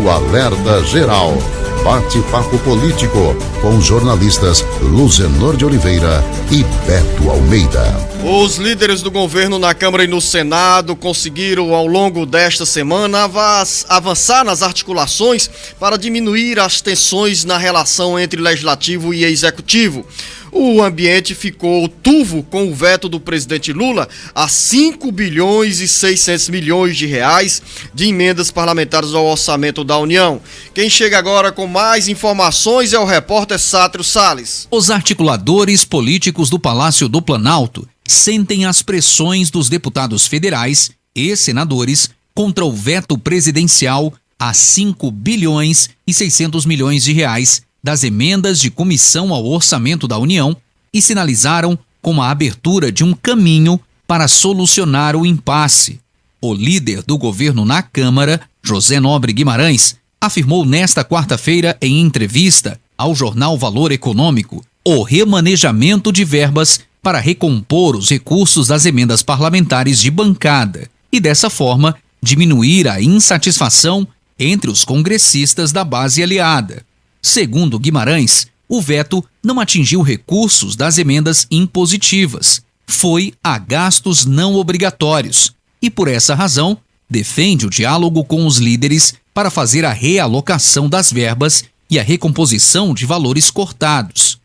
o Alerta Geral. Bate-papo político com os jornalistas Luzenor de Oliveira e Beto Almeida. Os líderes do governo na Câmara e no Senado conseguiram, ao longo desta semana, avançar nas articulações para diminuir as tensões na relação entre Legislativo e Executivo. O ambiente ficou turvo com o veto do presidente Lula a 5 bilhões e 600 milhões de reais de emendas parlamentares ao orçamento da União. Quem chega agora com mais informações é o repórter Sátrio Salles. Os articuladores políticos do Palácio do Planalto sentem as pressões dos deputados federais e senadores contra o veto presidencial a 5 bilhões e 600 milhões de reais das emendas de comissão ao orçamento da União e sinalizaram com a abertura de um caminho para solucionar o impasse. O líder do governo na Câmara, José Nobre Guimarães, afirmou nesta quarta-feira em entrevista ao jornal Valor Econômico o remanejamento de verbas para recompor os recursos das emendas parlamentares de bancada e, dessa forma, diminuir a insatisfação entre os congressistas da base aliada. Segundo Guimarães, o veto não atingiu recursos das emendas impositivas, foi a gastos não obrigatórios e, por essa razão, defende o diálogo com os líderes para fazer a realocação das verbas e a recomposição de valores cortados.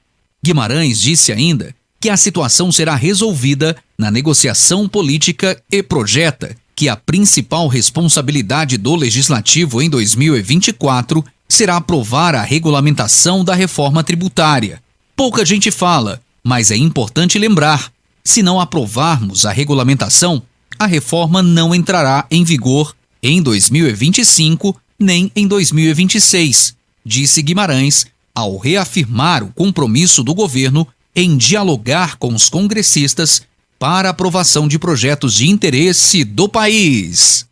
Guimarães disse ainda que a situação será resolvida na negociação política e projeta que a principal responsabilidade do Legislativo em 2024 será aprovar a regulamentação da reforma tributária. Pouca gente fala, mas é importante lembrar, se não aprovarmos a regulamentação, a reforma não entrará em vigor em 2025 nem em 2026, disse Guimarães, ao reafirmar o compromisso do governo em dialogar com os congressistas para aprovação de projetos de interesse do país.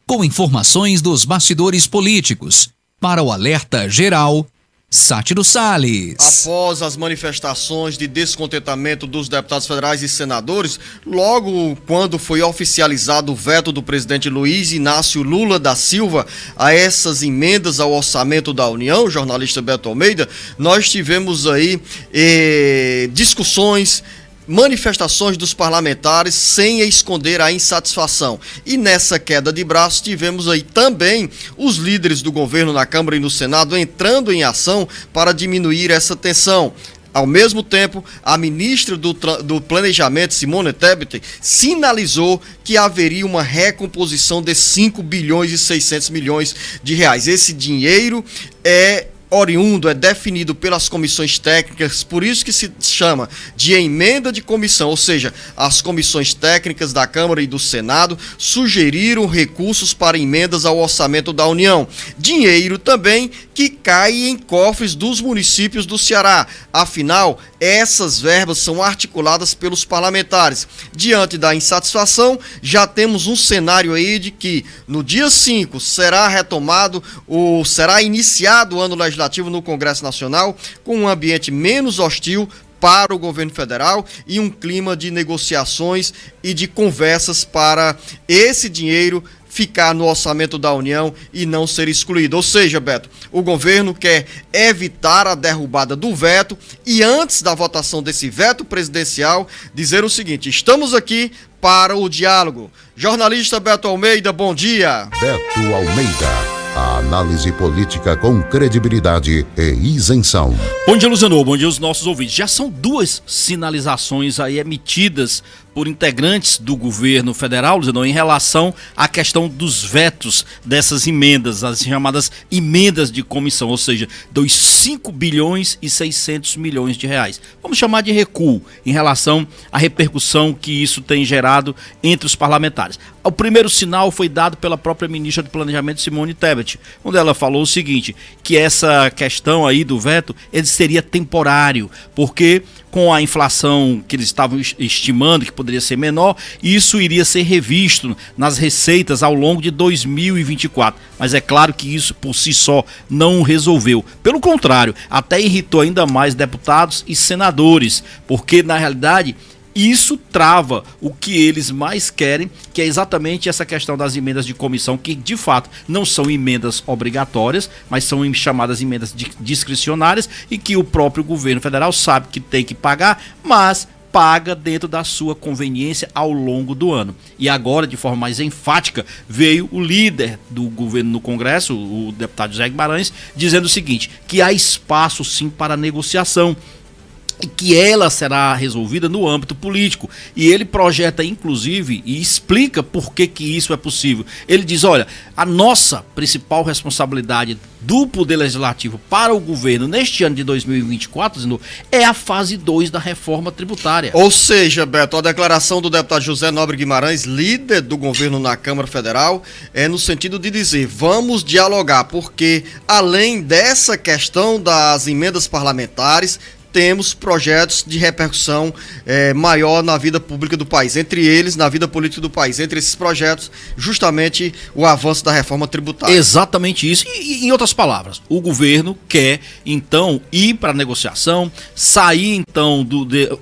Com informações dos bastidores políticos, para o Alerta Geral, Sátiro Salles. Após as manifestações de descontentamento dos deputados federais e senadores, logo quando foi oficializado o veto do presidente Luiz Inácio Lula da Silva a essas emendas ao orçamento da União, o jornalista Beto Almeida, nós tivemos aí discussões, manifestações dos parlamentares sem esconder a insatisfação. E nessa queda de braços tivemos aí também os líderes do governo na Câmara e no Senado entrando em ação para diminuir essa tensão. Ao mesmo tempo, a ministra do Planejamento, Simone Tebet, sinalizou que haveria uma recomposição de 5 bilhões e 600 milhões de reais. Esse dinheiro é definido pelas comissões técnicas, por isso que se chama de emenda de comissão, ou seja, as comissões técnicas da Câmara e do Senado sugeriram recursos para emendas ao orçamento da União. Dinheiro também que cai em cofres dos municípios do Ceará. Afinal, essas verbas são articuladas pelos parlamentares. Diante da insatisfação, já temos um cenário aí de que no dia 5 será iniciado o ano legislativo no Congresso Nacional com um ambiente menos hostil para o governo federal e um clima de negociações e de conversas para esse dinheiro ficar no orçamento da União e não ser excluído. Ou seja, Beto, o governo quer evitar a derrubada do veto e antes da votação desse veto presidencial dizer o seguinte: estamos aqui para o diálogo. Jornalista Beto Almeida, bom dia. Beto Almeida. A análise política com credibilidade e isenção. Bom dia, Luzenor. Bom dia aos nossos ouvintes. Já são 2 sinalizações aí emitidas por integrantes do governo federal, Luzenor, em relação à questão dos vetos dessas emendas, as chamadas emendas de comissão, ou seja, dos 5 bilhões e 600 milhões de reais. Vamos chamar de recuo em relação à repercussão que isso tem gerado entre os parlamentares. O primeiro sinal foi dado pela própria ministra do Planejamento, Simone Tebet, onde ela falou o seguinte, que essa questão aí do veto, ele seria temporário, porque com a inflação que eles estavam estimando que poderia ser menor, isso iria ser revisto nas receitas ao longo de 2024. Mas é claro que isso por si só não resolveu. Pelo contrário, até irritou ainda mais deputados e senadores, porque na realidade isso trava o que eles mais querem, que é exatamente essa questão das emendas de comissão, que de fato não são emendas obrigatórias, mas são chamadas emendas discricionárias e que o próprio governo federal sabe que tem que pagar, mas paga dentro da sua conveniência ao longo do ano. E agora, de forma mais enfática, veio o líder do governo no Congresso, o deputado José Guimarães, dizendo o seguinte, que há espaço sim para negociação, e que ela será resolvida no âmbito político. E ele projeta, inclusive, e explica por que isso é possível. Ele diz, olha, a nossa principal responsabilidade do Poder Legislativo para o governo neste ano de 2024 é a fase 2 da reforma tributária. Ou seja, Beto, a declaração do deputado José Nobre Guimarães, líder do governo na Câmara Federal, é no sentido de dizer, vamos dialogar, porque além dessa questão das emendas parlamentares, temos projetos de repercussão maior na vida pública do país, entre eles, na vida política do país. Entre esses projetos, justamente o avanço da reforma tributária. Exatamente isso. E em outras palavras, o governo quer, então, ir para a negociação, sair, então,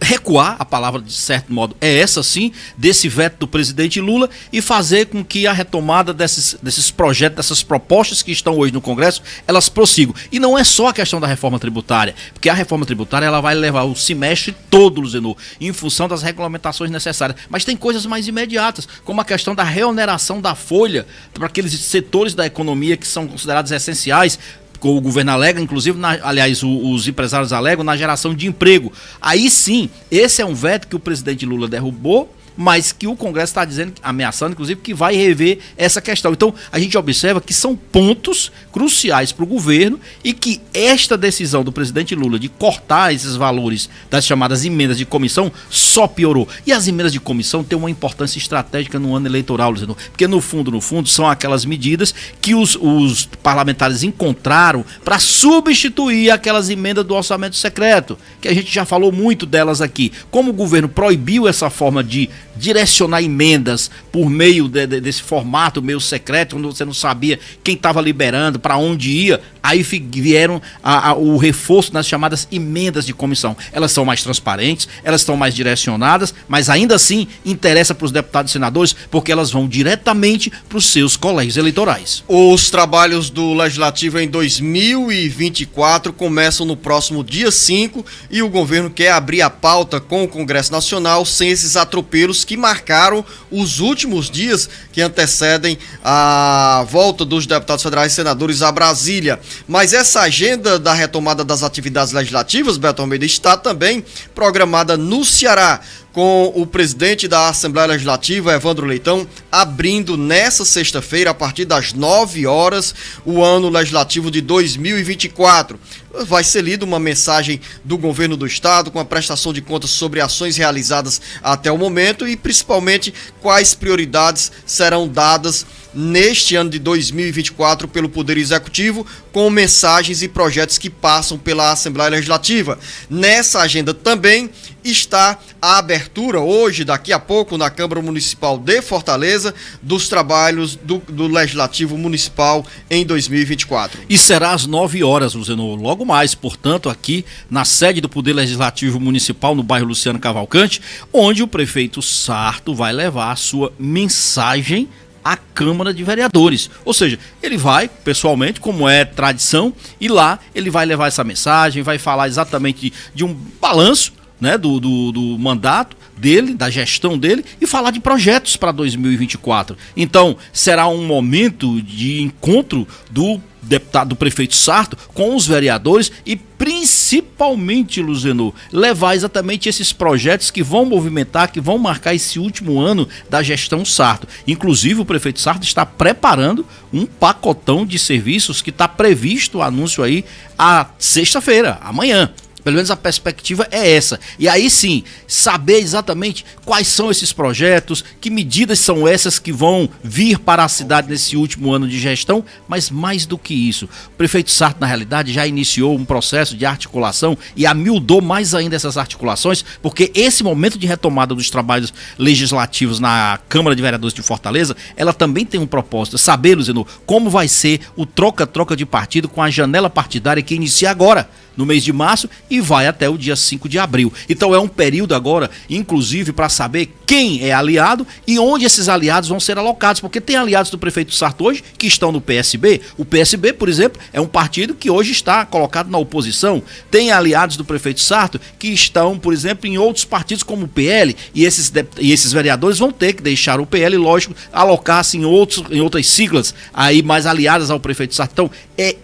recuar, a palavra, de certo modo, é essa sim, desse veto do presidente Lula e fazer com que a retomada desses projetos, dessas propostas que estão hoje no Congresso, elas prossigam. E não é só a questão da reforma tributária, porque a reforma tributária ela vai levar o semestre todo, Luzenor, em função das regulamentações necessárias. Mas tem coisas mais imediatas, como a questão da reoneração da folha para aqueles setores da economia que são considerados essenciais. O governo alega, inclusive, os empresários alegam na geração de emprego. Aí sim, esse é um veto que o presidente Lula derrubou, mas que o Congresso está dizendo, ameaçando, inclusive, que vai rever essa questão. Então, a gente observa que são pontos cruciais para o governo e que esta decisão do presidente Lula de cortar esses valores das chamadas emendas de comissão só piorou. E as emendas de comissão têm uma importância estratégica no ano eleitoral, Luciano, porque no fundo, são aquelas medidas que os parlamentares encontraram para substituir aquelas emendas do orçamento secreto, que a gente já falou muito delas aqui. Como o governo proibiu essa forma de direcionar emendas por meio desse formato meio secreto, onde você não sabia quem estava liberando, para onde ia, aí vieram o reforço nas chamadas emendas de comissão. Elas são mais transparentes, elas estão mais direcionadas, mas ainda assim interessa para os deputados e senadores, porque elas vão diretamente para os seus colégios eleitorais. Os trabalhos do Legislativo em 2024 começam no próximo dia 5 e o governo quer abrir a pauta com o Congresso Nacional sem esses atropelos que marcaram os últimos dias que antecedem a volta dos deputados federais e senadores a Brasília. Mas essa agenda da retomada das atividades legislativas, Beto Almeida, está também programada no Ceará, com o presidente da Assembleia Legislativa, Evandro Leitão, abrindo nessa sexta-feira, a partir das 9 horas, o ano legislativo de 2024. Vai ser lida uma mensagem do governo do estado com a prestação de contas sobre ações realizadas até o momento e principalmente quais prioridades serão dadas neste ano de 2024 pelo Poder Executivo, com mensagens e projetos que passam pela Assembleia Legislativa. Nessa agenda também está a abertura hoje, daqui a pouco, na Câmara Municipal de Fortaleza, dos trabalhos do Legislativo Municipal em 2024. E será às 9 horas, Luciano, logo mais, portanto, aqui na sede do Poder Legislativo Municipal, no bairro Luciano Cavalcante, onde o prefeito Sarto vai levar a sua mensagem à Câmara de Vereadores. Ou seja, ele vai pessoalmente, como é tradição, e lá ele vai levar essa mensagem, vai falar exatamente de um balanço, né, do mandato dele, da gestão dele, e falar de projetos para 2024. Então, será um momento de encontro do prefeito Sarto com os vereadores e principalmente, Luzenor, levar exatamente esses projetos que vão movimentar, que vão marcar esse último ano da gestão Sarto. Inclusive, o prefeito Sarto está preparando um pacotão de serviços que está previsto o anúncio aí a sexta-feira, amanhã. Pelo menos a perspectiva é essa. E aí sim, saber exatamente quais são esses projetos, que medidas são essas que vão vir para a cidade nesse último ano de gestão, mas mais do que isso, o prefeito Sarto, na realidade, já iniciou um processo de articulação e amildou mais ainda essas articulações, porque esse momento de retomada dos trabalhos legislativos na Câmara de Vereadores de Fortaleza, ela também tem um propósito, saber, Luciano, como vai ser o troca-troca de partido com a janela partidária que inicia agora, no mês de março, e e vai até o dia 5 de abril. Então é um período agora, inclusive, para saber quem é aliado e onde esses aliados vão ser alocados, porque tem aliados do prefeito Sarto hoje que estão no PSB. O PSB, por exemplo, é um partido que hoje está colocado na oposição. Tem aliados do prefeito Sarto que estão, por exemplo, em outros partidos como o PL, e esses vereadores vão ter que deixar o PL, lógico, alocar-se em outras siglas aí mais aliadas ao prefeito Sarto. Então,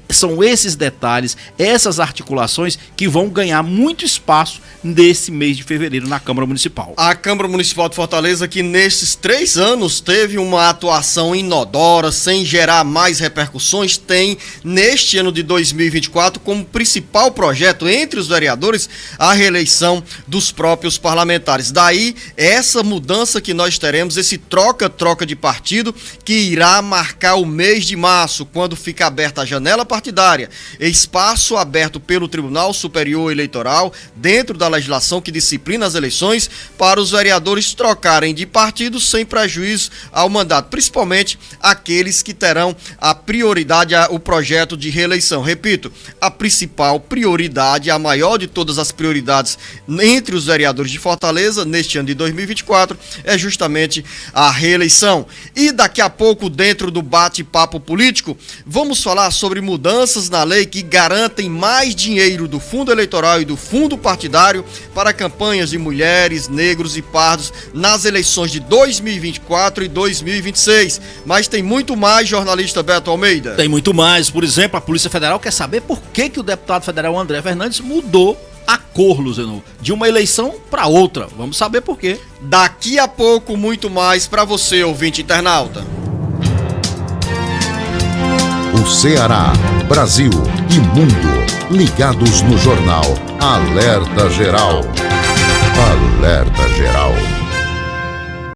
são esses detalhes, essas articulações que vão ganhar muito espaço nesse mês de fevereiro na Câmara Municipal. A Câmara Municipal de Fortaleza, que nesses 3 anos teve uma atuação inodora, sem gerar mais repercussões, tem neste ano de 2024 como principal projeto entre os vereadores a reeleição dos próprios parlamentares. Daí essa mudança que nós teremos, esse troca-troca de partido que irá marcar o mês de março, quando fica aberta a janela partidária, espaço aberto pelo Tribunal Superior Eleitoral, dentro da legislação que disciplina as eleições, para os vereadores trocarem de partido sem prejuízo ao mandato, principalmente aqueles que terão a prioridade ao projeto de reeleição. Repito, a principal prioridade, a maior de todas as prioridades entre os vereadores de Fortaleza neste ano de 2024 é justamente a reeleição. E daqui a pouco, dentro do bate-papo político, vamos falar sobre mudanças na lei que garantem mais dinheiro do fundo eleitoral e do fundo partidário para campanhas de mulheres, negros e pardos nas eleições de 2024 e 2026. Mas tem muito mais, jornalista Beto Almeida. Tem muito mais. Por exemplo, a Polícia Federal quer saber por que o deputado federal André Fernandes mudou a cor, Luzenor, de uma eleição para outra. Vamos saber por quê. Daqui a pouco, muito mais para você, ouvinte internauta. O Ceará, Brasil e mundo ligados no jornal Alerta Geral. Alerta Geral.